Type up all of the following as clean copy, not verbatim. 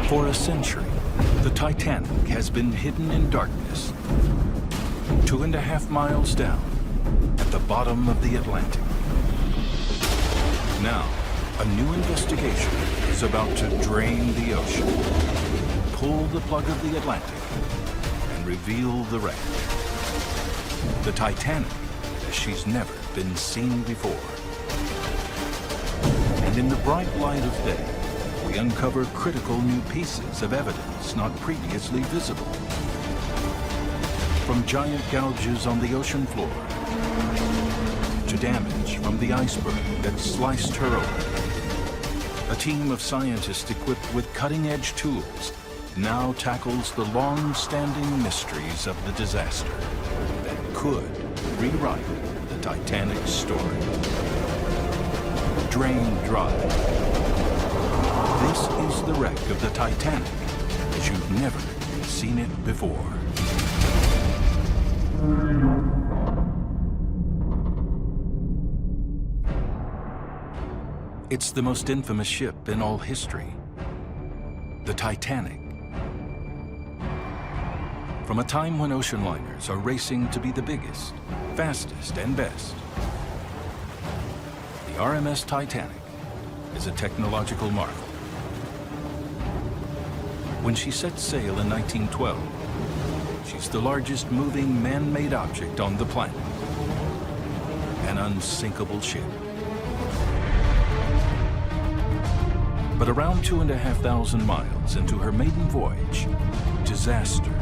For a century, the Titanic has been hidden in darkness, 2.5 miles down at the bottom of the Atlantic. Now, a new investigation is about to drain the ocean, pull the plug of the Atlantic, and reveal the wreck. The Titanic as she's never been seen before. And in the bright light of day, we uncover critical new pieces of evidence not previously visible. From giant gouges on the ocean floor to damage from the iceberg that sliced her open, a team of scientists equipped with cutting-edge tools now tackles the long-standing mysteries of the disaster that could rewrite the Titanic's story. Drain dry. This is the wreck of the Titanic as you've never seen it before. It's the most infamous ship in all history, the Titanic. From a time when ocean liners are racing to be the biggest, fastest, and best, the RMS Titanic is a technological marvel. When she set sail in 1912, she's the largest moving man-made object on the planet, an unsinkable ship. But around 2,500 miles into her maiden voyage, disaster.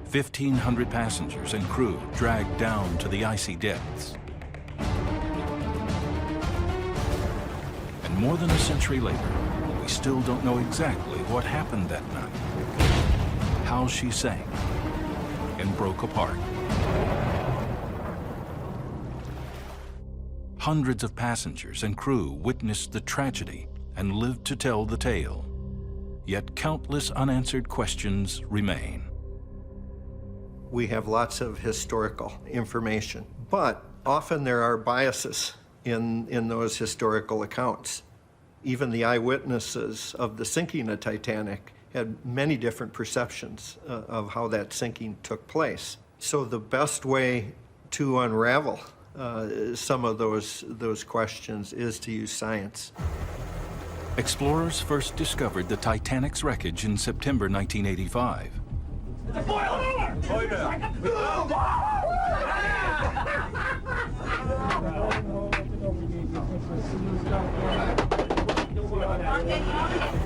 "1,500 passengers and crew dragged down to the icy depths. And more than a century later, we still don't know exactly what happened that night, how she sank and broke apart. Hundreds of passengers and crew witnessed the tragedy and lived to tell the tale. Yet countless unanswered questions remain. We have lots of historical information, but often there are biases in those historical accounts. Even the eyewitnesses of the sinking of Titanic had many different perceptions of how that sinking took place. So the best way to unravel some of those questions is to use science. Explorers first discovered the Titanic's wreckage in September 1985.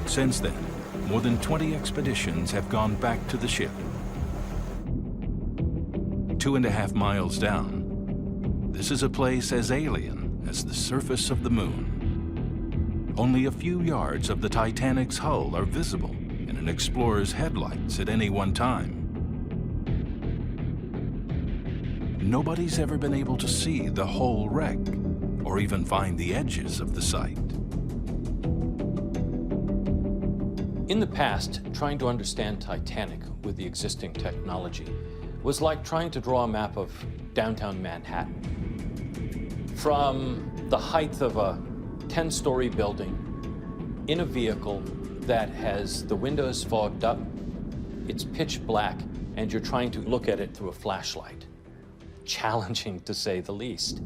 Since then, more than 20 expeditions have gone back to the ship. 2.5 miles down, this is a place as alien as the surface of the moon. Only a few yards of the Titanic's hull are visible in an explorer's headlights at any one time. Nobody's ever been able to see the whole wreck or even find the edges of the site. In the past, trying to understand Titanic with the existing technology was like trying to draw a map of downtown Manhattan. From the height of a 10-story building in a vehicle that has the windows fogged up, it's pitch black, and you're trying to look at it through a flashlight. Challenging, to say the least.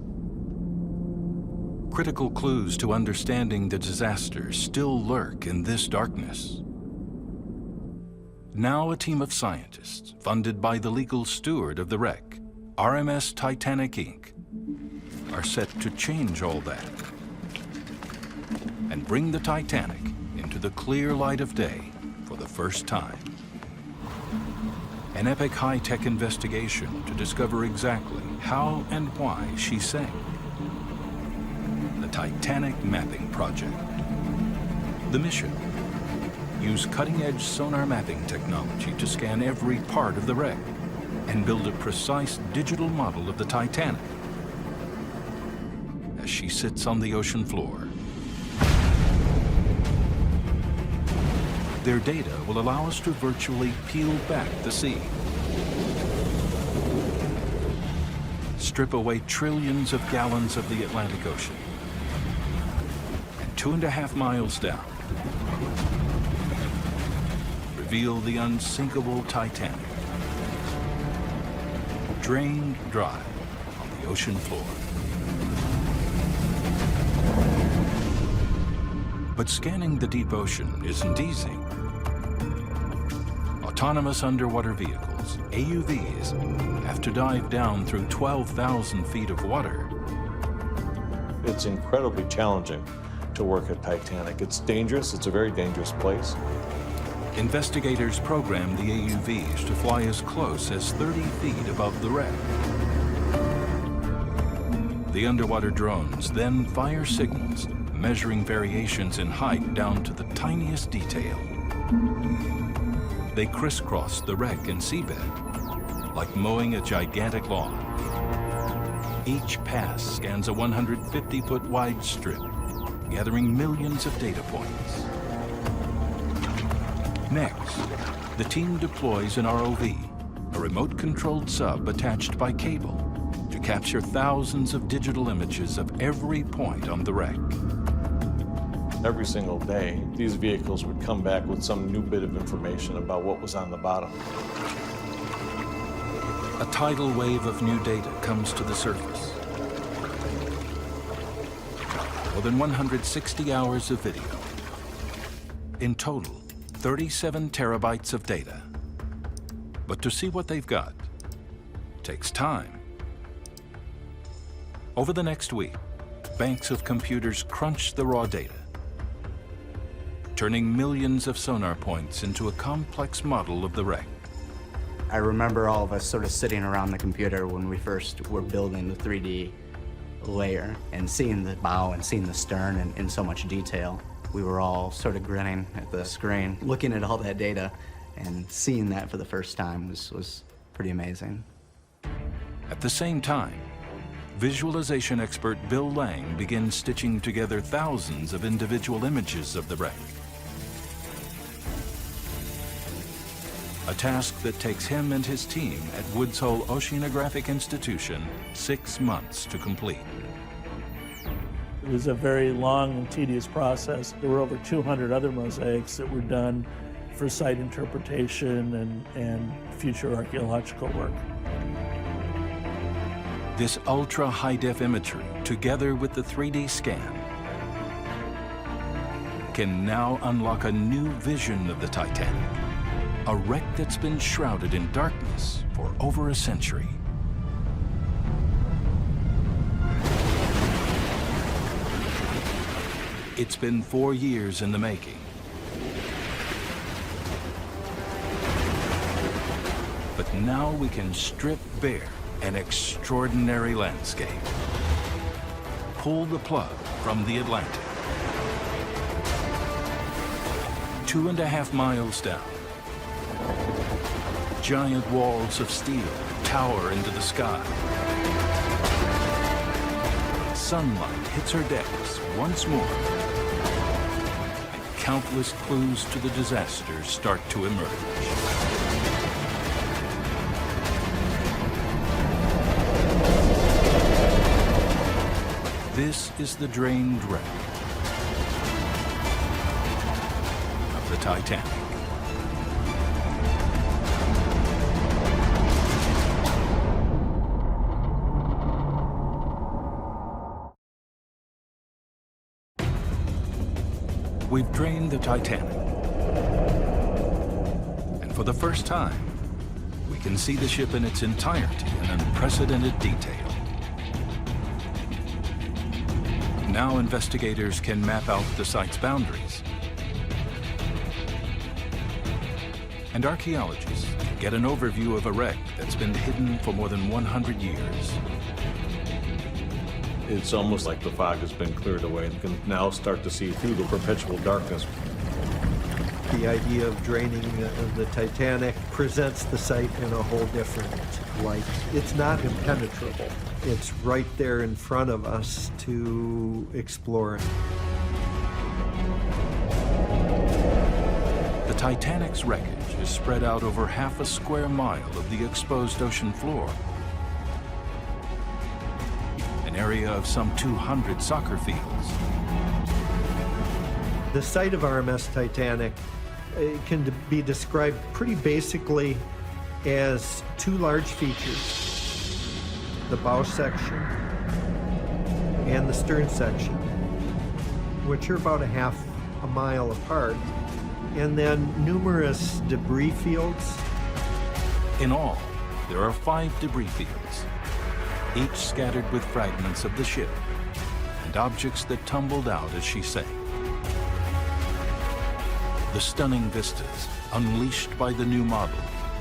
Critical clues to understanding the disaster still lurk in this darkness. Now a team of scientists, funded by the legal steward of the wreck, RMS Titanic, Inc., are set to change all that and bring the Titanic into the clear light of day for the first time. An epic high-tech investigation to discover exactly how and why she sank. The Titanic Mapping Project. The mission: use cutting-edge sonar mapping technology to scan every part of the wreck and build a precise digital model of the Titanic as she sits on the ocean floor. Their data will allow us to virtually peel back the sea, strip away trillions of gallons of the Atlantic Ocean. And 2.5 miles down, reveal the unsinkable Titanic, drained dry on the ocean floor. But scanning the deep ocean isn't easy. Autonomous underwater vehicles, AUVs, have to dive down through 12,000 feet of water. It's incredibly challenging to work at Titanic. It's dangerous. It's a very dangerous place. Investigators programmed the AUVs to fly as close as 30 feet above the wreck. The underwater drones then fire signals, measuring variations in height down to the tiniest detail. They crisscross the wreck and seabed, like mowing a gigantic lawn. Each pass scans a 150-foot wide strip, gathering millions of data points. Next, the team deploys an ROV, a remote-controlled sub attached by cable, to capture thousands of digital images of every point on the wreck. Every single day, these vehicles would come back with some new bit of information about what was on the bottom. A tidal wave of new data comes to the surface. More than 160 hours of video. In total, 37 terabytes of data. But to see what they've got takes time. Over the next week, banks of computers crunch the raw data, turning millions of sonar points into a complex model of the wreck. I remember all of us sort of sitting around the computer when we first were building the 3D layer and seeing the bow and seeing the stern in so much detail. We were all sort of grinning at the screen, looking at all that data, and seeing that for the first time was pretty amazing. At the same time, visualization expert Bill Lang begins stitching together thousands of individual images of the wreck. A task that takes him and his team at Woods Hole Oceanographic Institution 6 months to complete. It was a very long and tedious process. There were over 200 other mosaics that were done for site interpretation and future archaeological work. This ultra high-def imagery, together with the 3D scan, can now unlock a new vision of the Titanic, a wreck that's been shrouded in darkness for over a century. It's been 4 years in the making. But now we can strip bare an extraordinary landscape. Pull the plug from the Atlantic. 2.5 miles down, giant walls of steel tower into the sky. Sunlight hits her decks once more, and countless clues to the disaster start to emerge. This is the drained wreck of the Titanic. We've drained the Titanic. And for the first time, we can see the ship in its entirety in unprecedented detail. Now investigators can map out the site's boundaries. And archaeologists get an overview of a wreck that's been hidden for more than 100 years. It's almost like the fog has been cleared away and you can now start to see through the perpetual darkness. The idea of draining the Titanic presents the site in a whole different light. It's not impenetrable. It's right there in front of us to explore. The Titanic's wreckage is spread out over half a square mile of the exposed ocean floor. an area of some 200 soccer fields. The site of RMS Titanic can be described pretty basically as two large features: the bow section and the stern section, which are about a half a mile apart, and then numerous debris fields. In all, there are 5 debris fields, each scattered with fragments of the ship and objects that tumbled out as she sank. The stunning vistas unleashed by the new model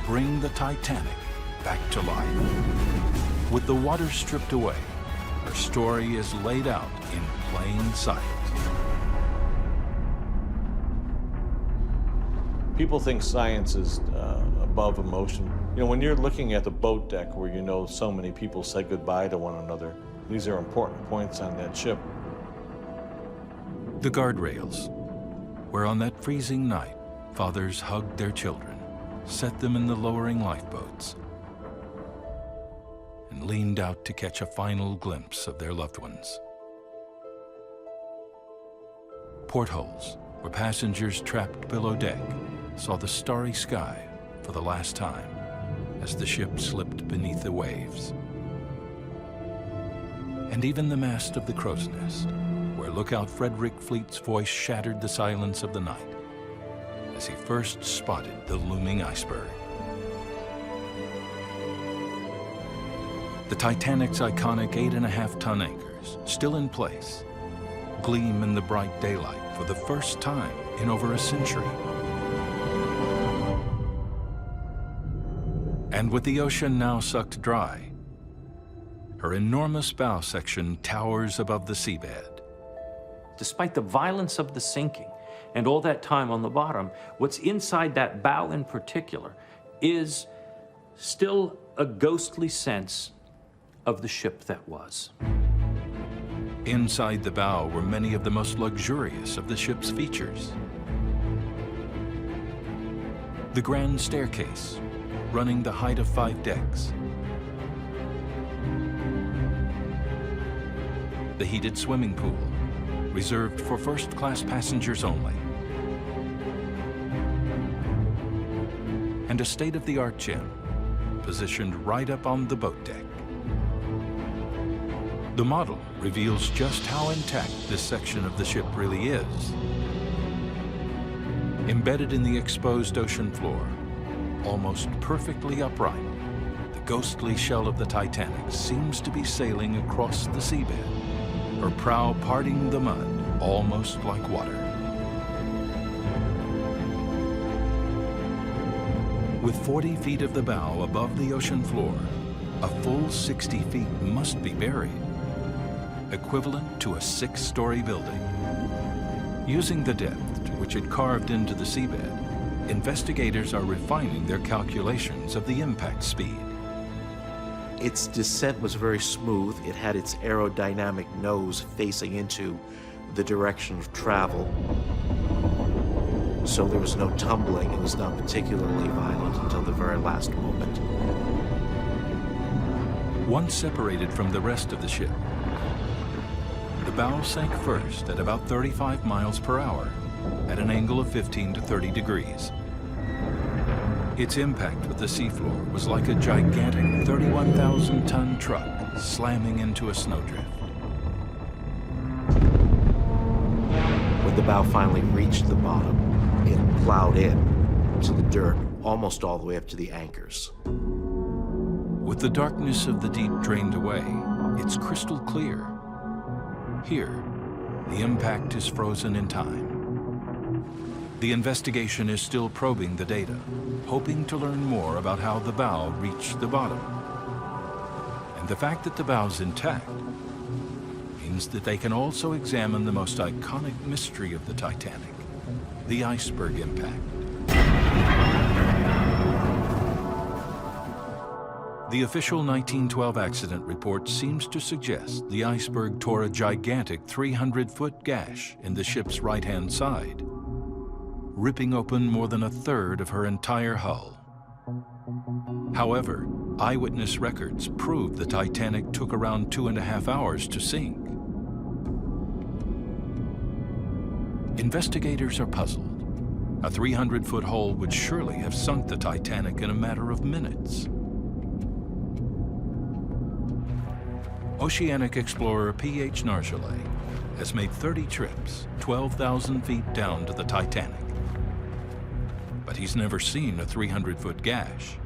bring the Titanic back to life. With the water stripped away, her story is laid out in plain sight. People think science is above emotion. You know, when you're looking at the boat deck where you know so many people said goodbye to one another, these are important points on that ship. The guardrails, where on that freezing night, fathers hugged their children, set them in the lowering lifeboats, and leaned out to catch a final glimpse of their loved ones. Portholes, where passengers trapped below deck saw the starry sky for the last time as the ship slipped beneath the waves. And even the mast of the crow's nest, where lookout Frederick Fleet's voice shattered the silence of the night as he first spotted the looming iceberg. The Titanic's iconic 8.5-ton anchors, still in place, gleam in the bright daylight for the first time in over a century. And with the ocean now sucked dry, her enormous bow section towers above the seabed. Despite the violence of the sinking and all that time on the bottom, what's inside that bow in particular is still a ghostly sense of the ship that was. Inside the bow were many of the most luxurious of the ship's features. The grand staircase, running the height of 5 decks. The heated swimming pool, reserved for first-class passengers only. And a state-of-the-art gym, positioned right up on the boat deck. The model reveals just how intact this section of the ship really is. Embedded in the exposed ocean floor, almost perfectly upright, the ghostly shell of the Titanic seems to be sailing across the seabed, her prow parting the mud almost like water. With 40 feet of the bow above the ocean floor, a full 60 feet must be buried, equivalent to a 6-story building. Using the depth to which it carved into the seabed, investigators are refining their calculations of the impact speed. Its descent was very smooth. It had its aerodynamic nose facing into the direction of travel. So there was no tumbling. It was not particularly violent until the very last moment. Once separated from the rest of the ship, the bow sank first at about 35 miles per hour at an angle of 15 to 30 degrees. Its impact with the seafloor was like a gigantic 31,000-ton truck slamming into a snowdrift. When the bow finally reached the bottom, it plowed in to the dirt almost all the way up to the anchors. With the darkness of the deep drained away, it's crystal clear. Here, the impact is frozen in time. The investigation is still probing the data, hoping to learn more about how the bow reached the bottom. And the fact that the bow's intact means that they can also examine the most iconic mystery of the Titanic, the iceberg impact. The official 1912 accident report seems to suggest the iceberg tore a gigantic 300-foot gash in the ship's right-hand side, ripping open more than a third of her entire hull. However, Eyewitness records prove the Titanic took around 2.5 hours to sink. Investigators are puzzled. A 300-foot hole would surely have sunk the Titanic in a matter of minutes. Oceanic explorer P.H. Nargeolet has made 30 trips, 12,000 feet down to the Titanic. But he's never seen a 300-foot gash.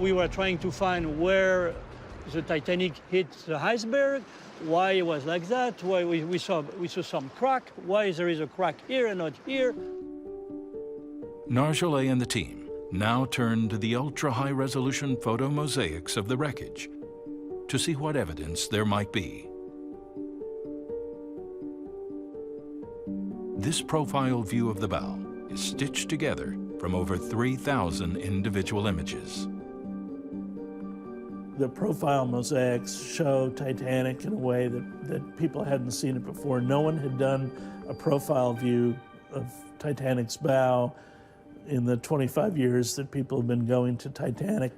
We were trying to find where the Titanic hit the iceberg, why it was like that, why we saw some crack, why there is a crack here and not here. Nargeolet and the team now turn to the ultra-high-resolution photo mosaics of the wreckage to see what evidence there might be. This profile view of the bow is stitched together from over 3,000 individual images. The profile mosaics show Titanic in a way that people hadn't seen it before. No one had done a profile view of Titanic's bow in the 25 years that people have been going to Titanic.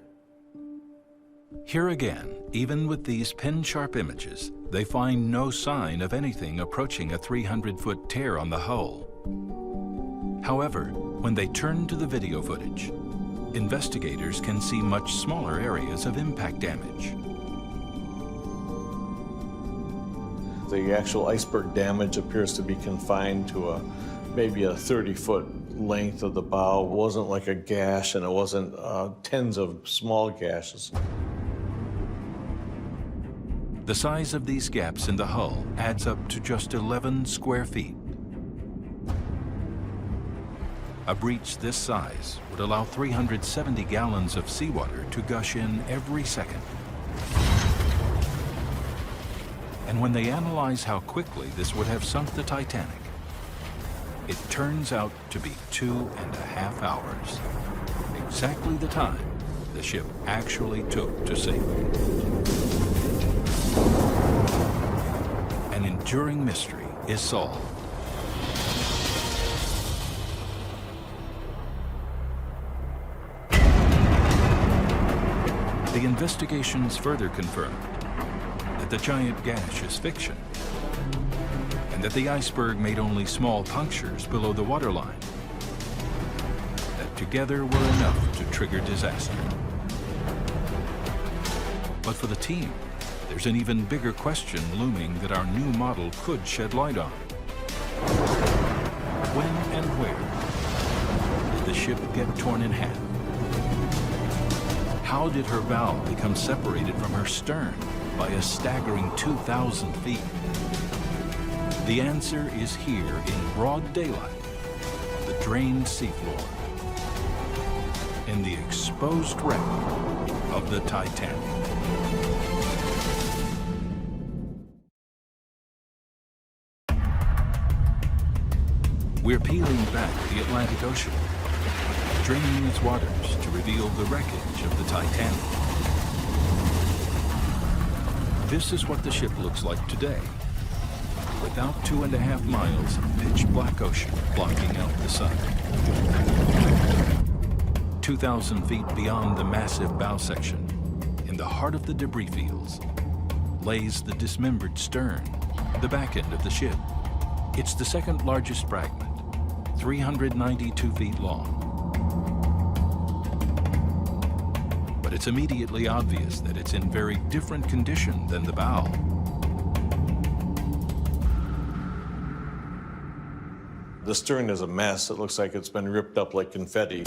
Here again, even with these pin-sharp images, they find no sign of anything approaching a 300-foot tear on the hull. However, when they turn to the video footage, investigators can see much smaller areas of impact damage. The actual iceberg damage appears to be confined to maybe a 30-foot length of the bow. It wasn't like a gash, and it wasn't tens of small gashes. The size of these gaps in the hull adds up to just 11 square feet. A breach this size would allow 370 gallons of seawater to gush in every second. And when they analyze how quickly this would have sunk the Titanic, it turns out to be 2.5 hours, exactly the time the ship actually took to sink. An enduring mystery is solved. The investigations further confirmed that the giant gash is fiction, and that the iceberg made only small punctures below the waterline that together were enough to trigger disaster. But for the team, there's an even bigger question looming that our new model could shed light on. When and where did the ship get torn in half? How did her bow become separated from her stern by a staggering 2,000 feet? The answer is here in broad daylight on the drained seafloor, in the exposed wreck of the Titanic. We're peeling back the Atlantic Ocean, draining its waters to reveal the wreckage of the Titanic. This is what the ship looks like today, without 2.5 miles of pitch black ocean blocking out the sun. 2,000 feet beyond the massive bow section, in the heart of the debris fields, lays the dismembered stern, the back end of the ship. It's the second largest fragment, 392 feet long. But it's immediately obvious that it's in very different condition than the bow. The stern is a mess. It looks like it's been ripped up like confetti.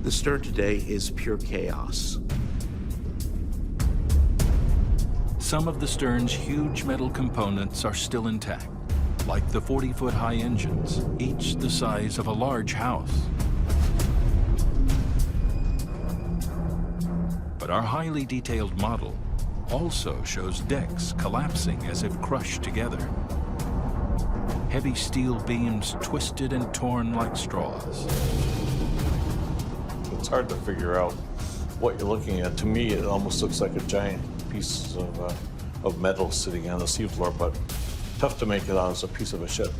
The stern today is pure chaos. Some of the stern's huge metal components are still intact, like the 40-foot high engines, each the size of a large house. But our highly detailed model also shows decks collapsing as if crushed together. Heavy steel beams twisted and torn like straws. It's hard to figure out what you're looking at. To me, it almost looks like a giant piece of metal sitting on the seafloor, but tough to make it out as a piece of a ship.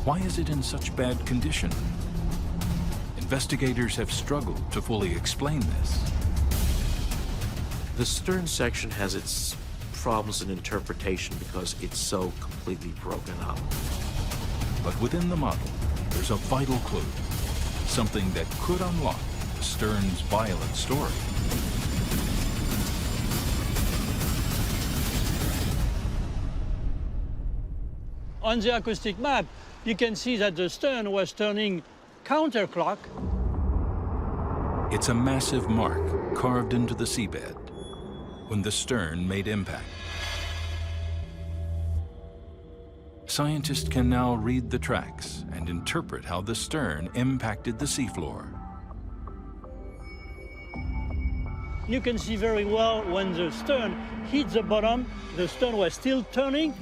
Why is it in such bad condition? Investigators have struggled to fully explain this. The stern section has its problems in interpretation because it's so completely broken up. But within the model, there's a vital clue, something that could unlock the stern's violent story. On the acoustic map, you can see that the stern was turning counterclock. It's a massive mark carved into the seabed when the stern made impact. Scientists can now read the tracks and interpret how the stern impacted the seafloor. You can see very well when the stern hit the bottom, the stern was still turning,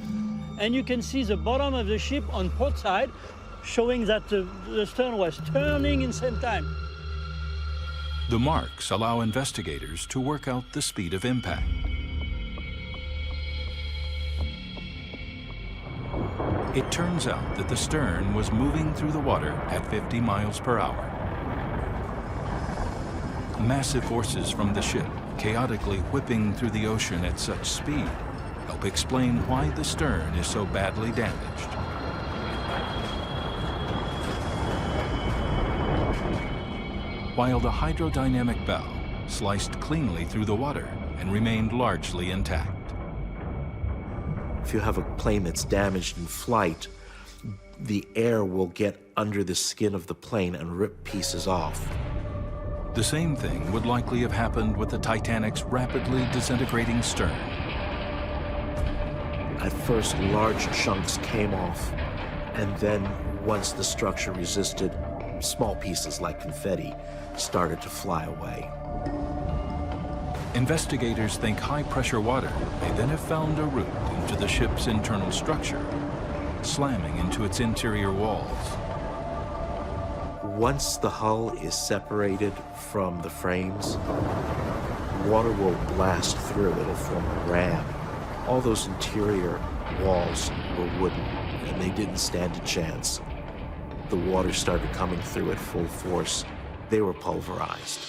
and you can see the bottom of the ship on port side, showing that the stern was turning in the same time. The marks allow investigators to work out the speed of impact. It turns out that the stern was moving through the water at 50 miles per hour. Massive forces from the ship, chaotically whipping through the ocean at such speed, help explain why the stern is so badly damaged. While the hydrodynamic bow sliced cleanly through the water and remained largely intact. If you have a plane that's damaged in flight, the air will get under the skin of the plane and rip pieces off. The same thing would likely have happened with the Titanic's rapidly disintegrating stern. At first, large chunks came off, and then once the structure resisted, small pieces like confetti started to fly away. Investigators think high-pressure water may then have found a route into the ship's internal structure, slamming into its interior walls. Once the hull is separated from the frames, water will blast through. It'll form a ram. All those interior walls were wooden, and they didn't stand a chance. The water started coming through at full force. They were pulverized.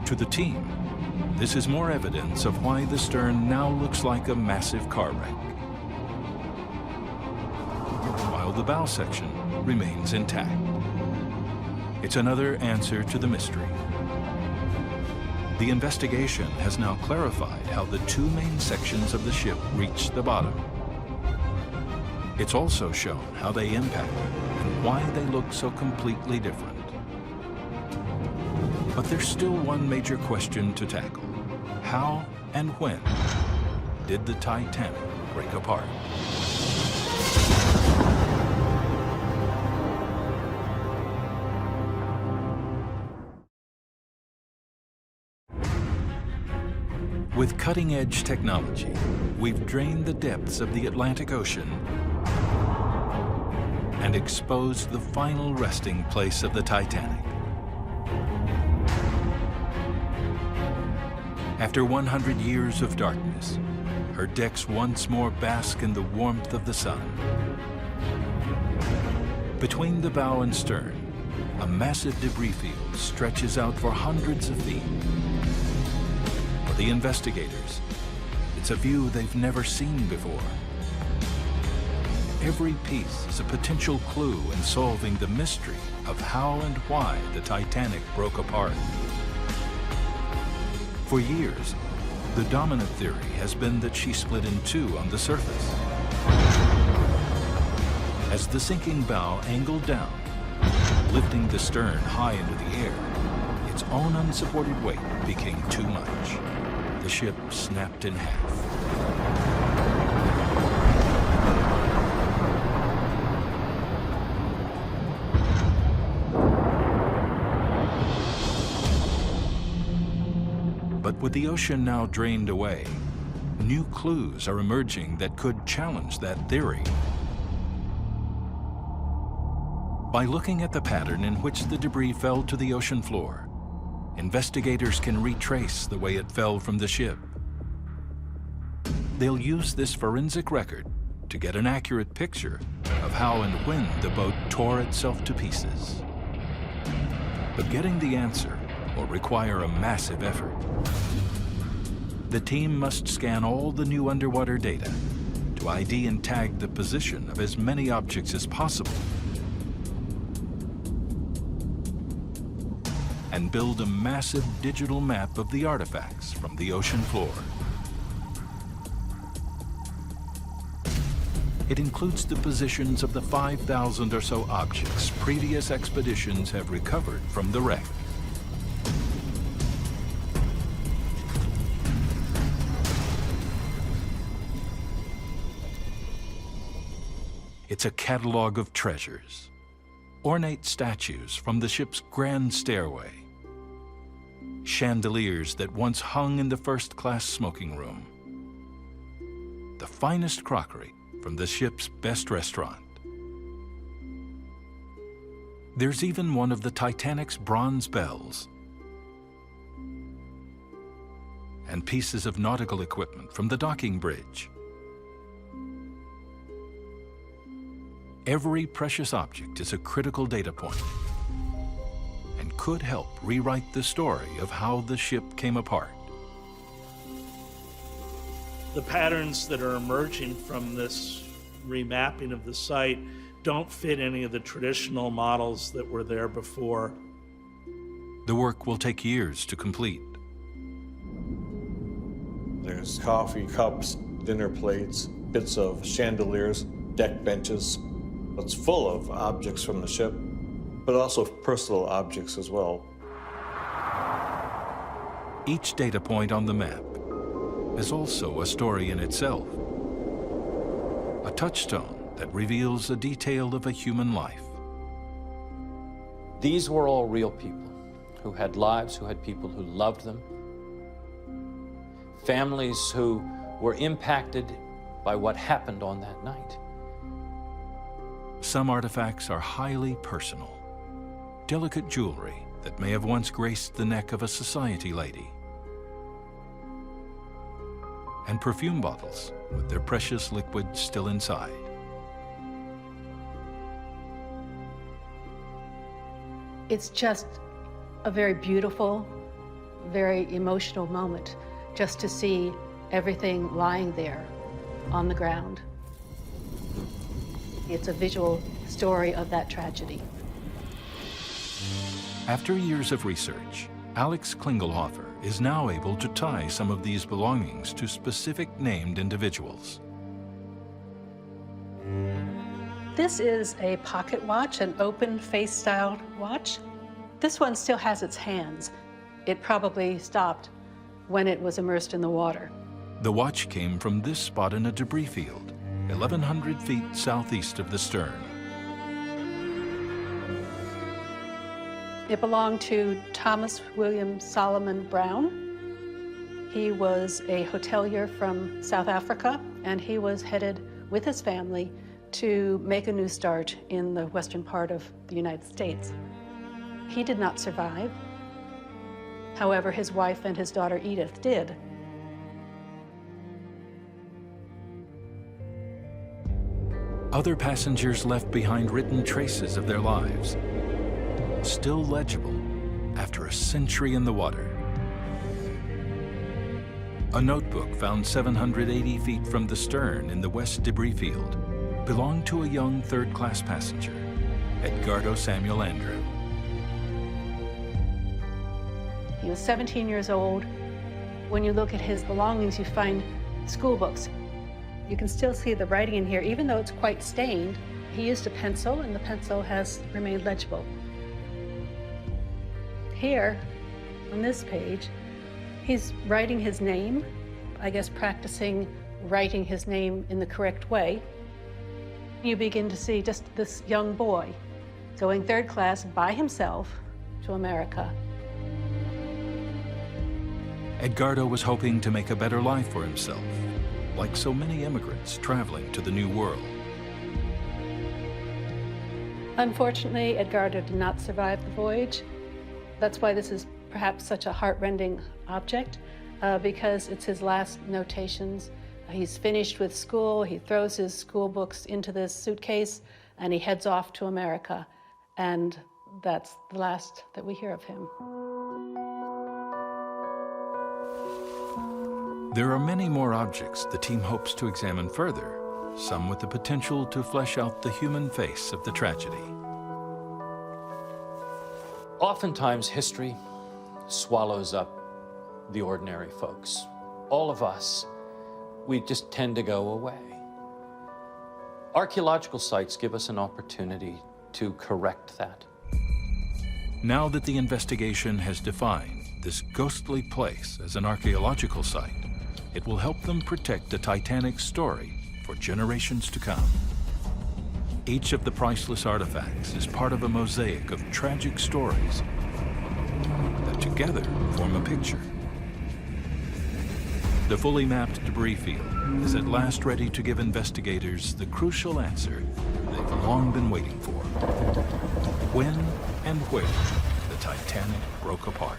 To the team, this is more evidence of why the stern now looks like a massive car wreck, while the bow section remains intact. It's another answer to the mystery. The investigation has now clarified how the two main sections of the ship reached the bottom. It's also shown how they impacted and why they look so completely different. But there's still one major question to tackle. How and when did the Titanic break apart? With cutting-edge technology, we've drained the depths of the Atlantic Ocean and exposed the final resting place of the Titanic. After 100 years of darkness, her decks once more bask in the warmth of the sun. Between the bow and stern, a massive debris field stretches out for hundreds of feet. For the investigators, it's a view they've never seen before. Every piece is a potential clue in solving the mystery of how and why the Titanic broke apart. For years, the dominant theory has been that she split in two on the surface. As the sinking bow angled down, lifting the stern high into the air, its own unsupported weight became too much. The ship snapped in half. But with the ocean now drained away, new clues are emerging that could challenge that theory. By looking at the pattern in which the debris fell to the ocean floor, investigators can retrace the way it fell from the ship. They'll use this forensic record to get an accurate picture of how and when the boat tore itself to pieces. But getting the answer will require a massive effort. The team must scan all the new underwater data to ID and tag the position of as many objects as possible and build a massive digital map of the artifacts from the ocean floor. It includes the positions of the 5,000 or so objects previous expeditions have recovered from the wreck. It's a catalog of treasures, ornate statues from the ship's grand stairway, chandeliers that once hung in the first-class smoking room, the finest crockery from the ship's best restaurant. There's even one of the Titanic's bronze bells and pieces of nautical equipment from the docking bridge. Every precious object is a critical data point and could help rewrite the story of how the ship came apart. The patterns that are emerging from this remapping of the site don't fit any of the traditional models that were there before. The work will take years to complete. There's coffee cups, dinner plates, bits of chandeliers, deck benches. It's full of objects from the ship, but also personal objects as well. Each data point on the map is also a story in itself, a touchstone that reveals a detail of a human life. These were all real people who had lives, who had people who loved them, families who were impacted by what happened on that night. Some artifacts are highly personal, delicate jewelry that may have once graced the neck of a society lady, and perfume bottles with their precious liquid still inside. It's just a very beautiful, very emotional moment just to see everything lying there on the ground. It's a visual story of that tragedy. After years of research, Alex Klingelhofer is now able to tie some of these belongings to specific named individuals. This is a pocket watch, an open face-styled watch. This one still has its hands. It probably stopped when it was immersed in the water. The watch came from this spot in a debris field, 1,100 feet southeast of the stern. It belonged to Thomas William Solomon Brown. He was a hotelier from South Africa, and he was headed with his family to make a new start in the western part of the United States. He did not survive. However, his wife and his daughter Edith did. Other passengers left behind written traces of their lives, still legible after a century in the water. A notebook found 780 feet from the stern in the west debris field belonged to a young third-class passenger, Edgardo Samuel Andrew. He was 17 years old. When you look at his belongings, you find school books. You can still see the writing in here, even though it's quite stained. He used a pencil, and the pencil has remained legible. Here, on this page, he's writing his name, I guess practicing writing his name in the correct way. You begin to see just this young boy going third class by himself to America. Edgardo was hoping to make a better life for himself, like so many immigrants traveling to the New World. Unfortunately, Edgardo did not survive the voyage. That's why this is perhaps such a heartrending object, because it's his last notations He's finished with school, he throws his school books into this suitcase, and he heads off to America. And that's the last that we hear of him. There are many more objects the team hopes to examine further, some with the potential to flesh out the human face of the tragedy. Oftentimes, history swallows up the ordinary folks. All of us, we just tend to go away. Archaeological sites give us an opportunity to correct that. Now that the investigation has defined this ghostly place as an archaeological site, it will help them protect the Titanic's story for generations to come. Each of the priceless artifacts is part of a mosaic of tragic stories that together form a picture. The fully mapped debris field is at last ready to give investigators the crucial answer they've long been waiting for. When and where the Titanic broke apart.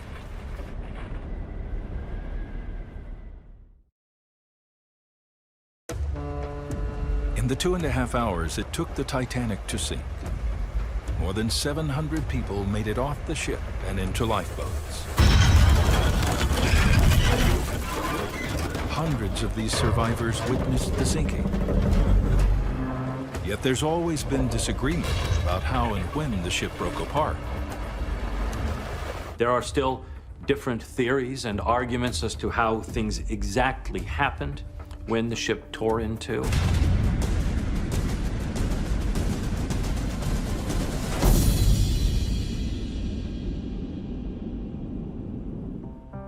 In the 2.5 hours it took the Titanic to sink, more than 700 people made it off the ship and into lifeboats. Hundreds of these survivors witnessed the sinking. Yet there's always been disagreement about how and when the ship broke apart. There are still different theories and arguments as to how things exactly happened when the ship tore in two.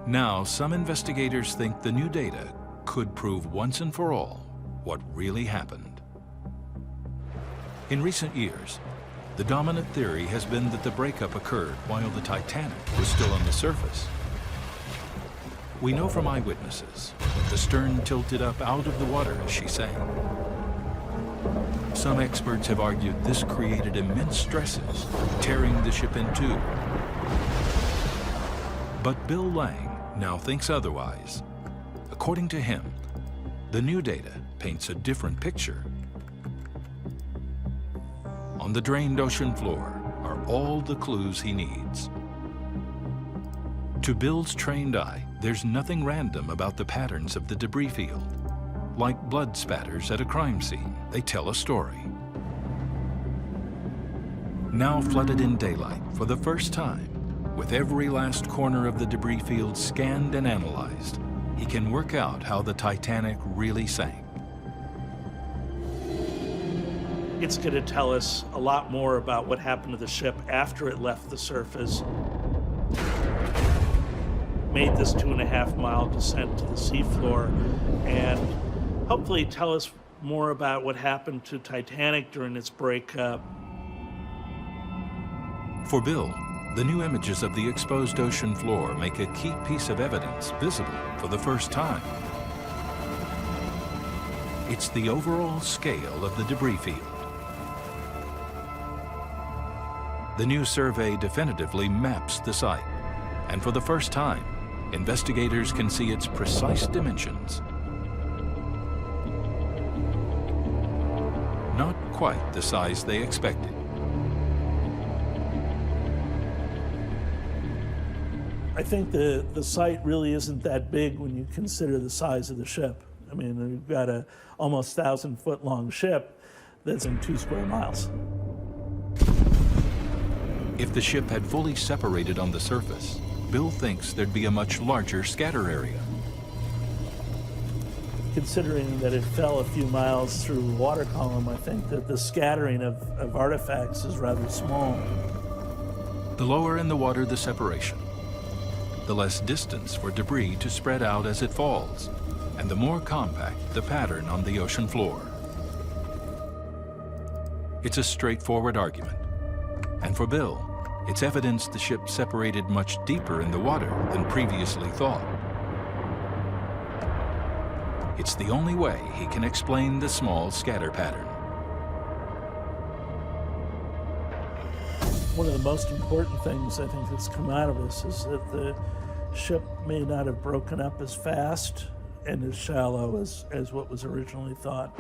Now, some investigators think the new data could prove once and for all what really happened. In recent years, the dominant theory has been that the breakup occurred while the Titanic was still on the surface. We know from eyewitnesses that the stern tilted up out of the water as she sank. Some experts have argued this created immense stresses, tearing the ship in two. But Bill Lang now thinks otherwise. According to him, the new data paints a different picture. On the drained ocean floor are all the clues he needs. To Bill's trained eye, there's nothing random about the patterns of the debris field. Like blood spatters at a crime scene, they tell a story. Now flooded in daylight for the first time, with every last corner of the debris field scanned and analyzed, he can work out how the Titanic really sank. It's going to tell us a lot more about what happened to the ship after it left the surface, made this 2.5-mile descent to the seafloor, and hopefully tell us more about what happened to Titanic during its breakup. For Bill, the new images of the exposed ocean floor make a key piece of evidence visible for the first time. It's the overall scale of the debris field. The new survey definitively maps the site, and for the first time, investigators can see its precise dimensions. Not quite the size they expected. I think the site really isn't that big when you consider the size of the ship. I mean, we've got a almost 1,000-foot long ship that's in 2 square miles. If the ship had fully separated on the surface, Bill thinks there'd be a much larger scatter area. Considering that it fell a few miles through the water column, I think that the scattering of artifacts is rather small. The lower in the water the separation, the less distance for debris to spread out as it falls, and the more compact the pattern on the ocean floor. It's a straightforward argument. And for Bill, it's evidence the ship separated much deeper in the water than previously thought. It's the only way he can explain the small scatter pattern. One of the most important things I think that's come out of this is that the ship may not have broken up as fast and as shallow as what was originally thought.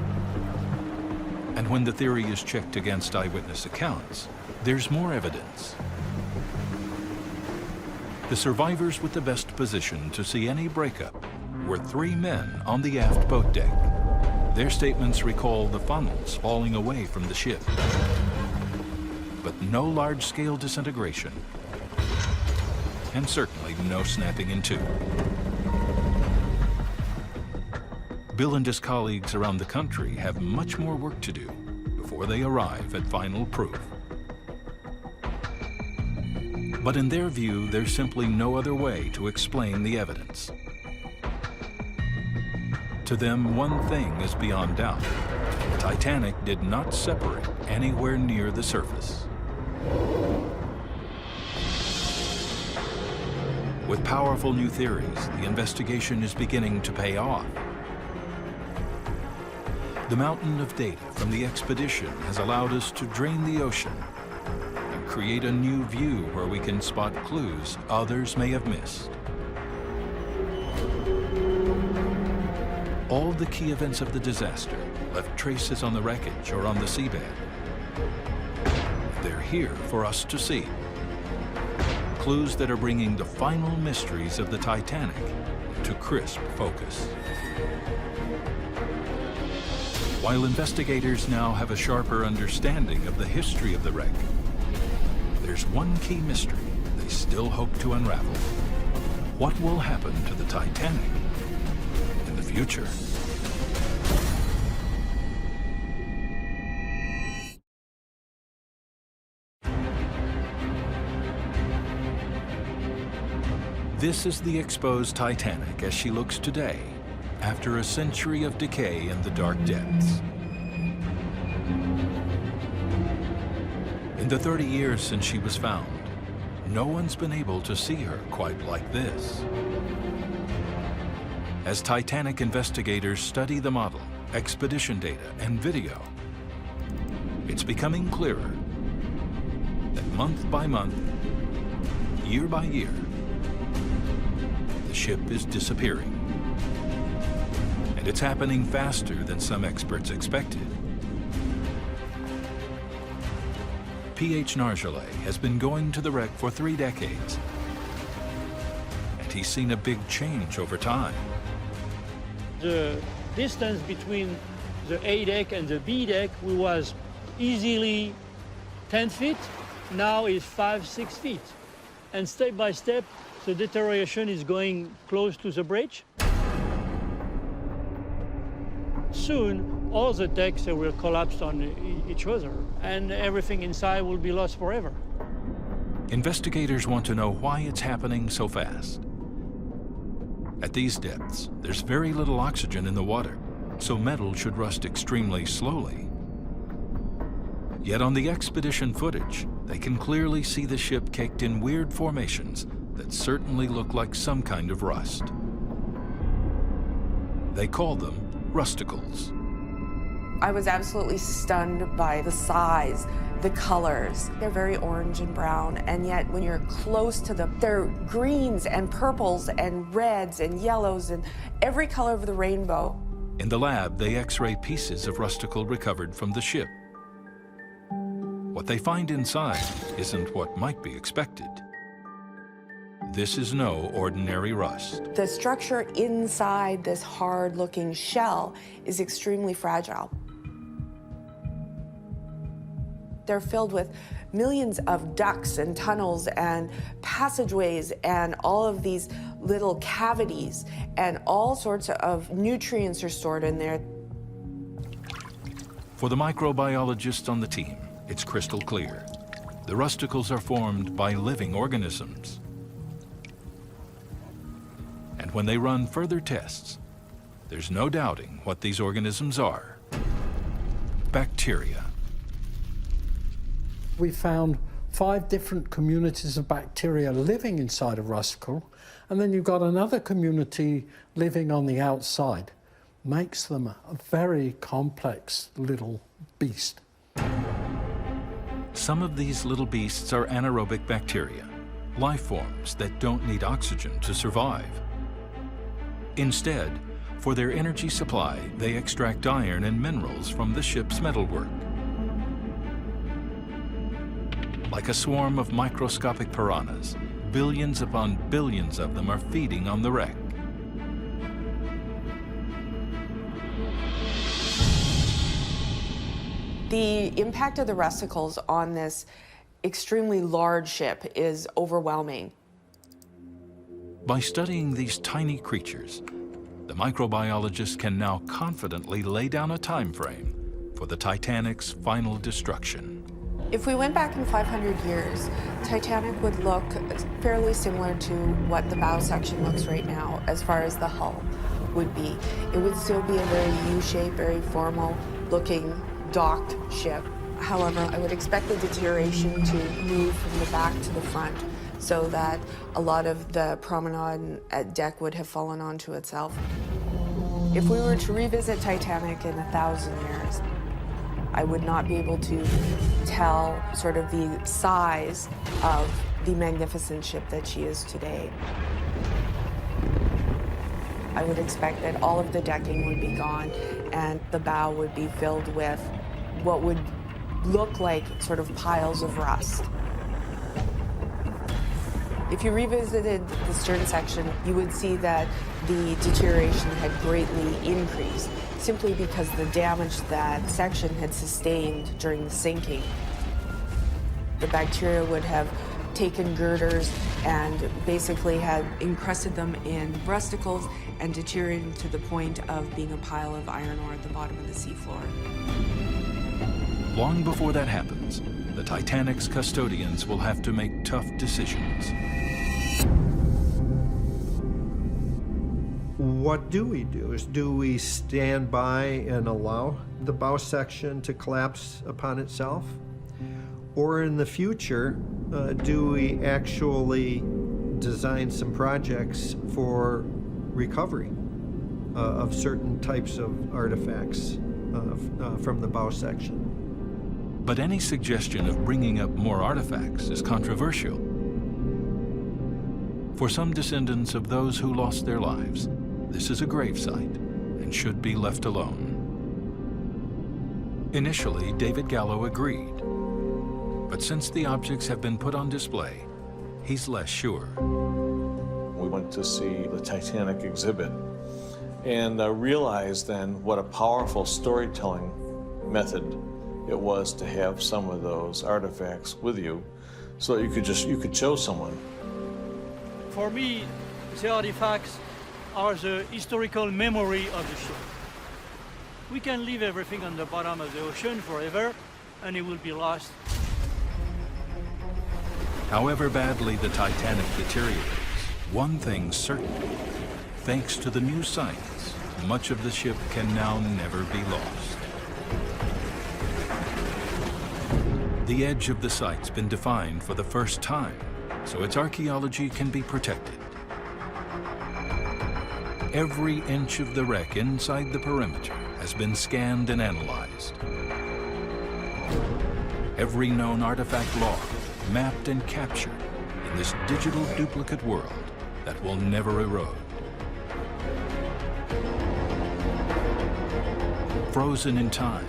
And when the theory is checked against eyewitness accounts, there's more evidence. The survivors with the best position to see any breakup were 3 men on the aft boat deck. Their statements recall the funnels falling away from the ship, but no large-scale disintegration, and certainly no snapping in two. Bill and his colleagues around the country have much more work to do before they arrive at final proof. But in their view, there's simply no other way to explain the evidence. To them, one thing is beyond doubt. The Titanic did not separate anywhere near the surface. With powerful new theories, the investigation is beginning to pay off. The mountain of data from the expedition has allowed us to drain the ocean and create a new view where we can spot clues others may have missed. All the key events of the disaster left traces on the wreckage or on the seabed. They're here for us to see. Clues that are bringing the final mysteries of the Titanic to crisp focus. While investigators now have a sharper understanding of the history of the wreck, there's one key mystery they still hope to unravel. What will happen to the Titanic in the future? This is the exposed Titanic as she looks today, after a century of decay in the dark depths. In the 30 years since she was found, no one's been able to see her quite like this. As Titanic investigators study the model, expedition data, and video, it's becoming clearer that month by month, year by year, the ship is disappearing. And it's happening faster than some experts expected. P.H. Nargeolet has been going to the wreck for 3 decades, and he's seen a big change over time. The distance between the A deck and the B deck was easily 10 feet, now is 5-6 feet. And step by step, the deterioration is going close to the bridge. Soon, all the decks will collapse on each other, and everything inside will be lost forever. Investigators want to know why it's happening so fast. At these depths, there's very little oxygen in the water, so metal should rust extremely slowly. Yet on the expedition footage, they can clearly see the ship caked in weird formations that certainly look like some kind of rust. They call them rusticles. I was absolutely stunned by the size, the colors. They're very orange and brown, and yet when you're close to them, they're greens and purples and reds and yellows and every color of the rainbow. In the lab, they X-ray pieces of rusticle recovered from the ship. What they find inside isn't what might be expected. This is no ordinary rust. The structure inside this hard-looking shell is extremely fragile. They're filled with millions of ducts and tunnels and passageways and all of these little cavities, and all sorts of nutrients are stored in there. For the microbiologists on the team, it's crystal clear. The rusticles are formed by living organisms. And when they run further tests, there's no doubting what these organisms are. Bacteria. We found 5 different communities of bacteria living inside a rusticle, and then you've got another community living on the outside. Makes them a very complex little beast. Some of these little beasts are anaerobic bacteria, life forms that don't need oxygen to survive. Instead, For their energy supply, they extract iron and minerals from the ship's metalwork. Like a swarm of microscopic piranhas, billions upon billions of them are feeding on the wreck. The impact of the rusticles on this extremely large ship is overwhelming. By studying these tiny creatures, the microbiologists can now confidently lay down a time frame for the Titanic's final destruction. If we went back in 500 years, Titanic would look fairly similar to what the bow section looks right now as far as the hull would be. It would still be a very U-shaped, very formal looking docked ship. However, I would expect the deterioration to move from the back to the front so that a lot of the promenade at deck would have fallen onto itself. If we were to revisit Titanic in 1,000 years, I would not be able to tell sort of the size of the magnificent ship that she is today. I would expect that all of the decking would be gone and the bow would be filled with what would look like sort of piles of rust. If you revisited the stern section, you would see that the deterioration had greatly increased simply because the damage that section had sustained during the sinking. The bacteria would have taken girders and basically had encrusted them in rusticles and deteriorated to the point of being a pile of iron ore at the bottom of the seafloor. Long before that happens, the Titanic's custodians will have to make tough decisions. What do we do? Do we stand by and allow the bow section to collapse upon itself? Or in the future, do we actually design some projects for recovery of certain types of artifacts from the bow section? But any suggestion of bringing up more artifacts is controversial. For some descendants of those who lost their lives, this is a gravesite and should be left alone. Initially, David Gallo agreed. But since the objects have been put on display, he's less sure. We went to see the Titanic exhibit and realized then what a powerful storytelling method it was to have some of those artifacts with you so that you could show someone. For me, the artifacts are the historical memory of the ship. We can leave everything on the bottom of the ocean forever and it will be lost. However badly the Titanic deteriorates, one thing's certain. Thanks to the new science, much of the ship can now never be lost. The edge of the site's been defined for the first time, so its archaeology can be protected. Every inch of the wreck inside the perimeter has been scanned and analyzed. Every known artifact log mapped and captured in this digital duplicate world that will never erode. Frozen in time,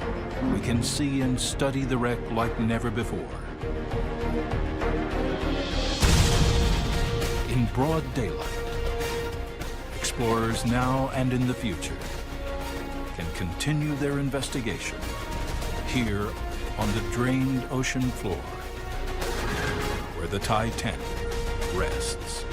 we can see and study the wreck like never before. In broad daylight, explorers now and in the future can continue their investigation here on the drained ocean floor where the Titanic rests.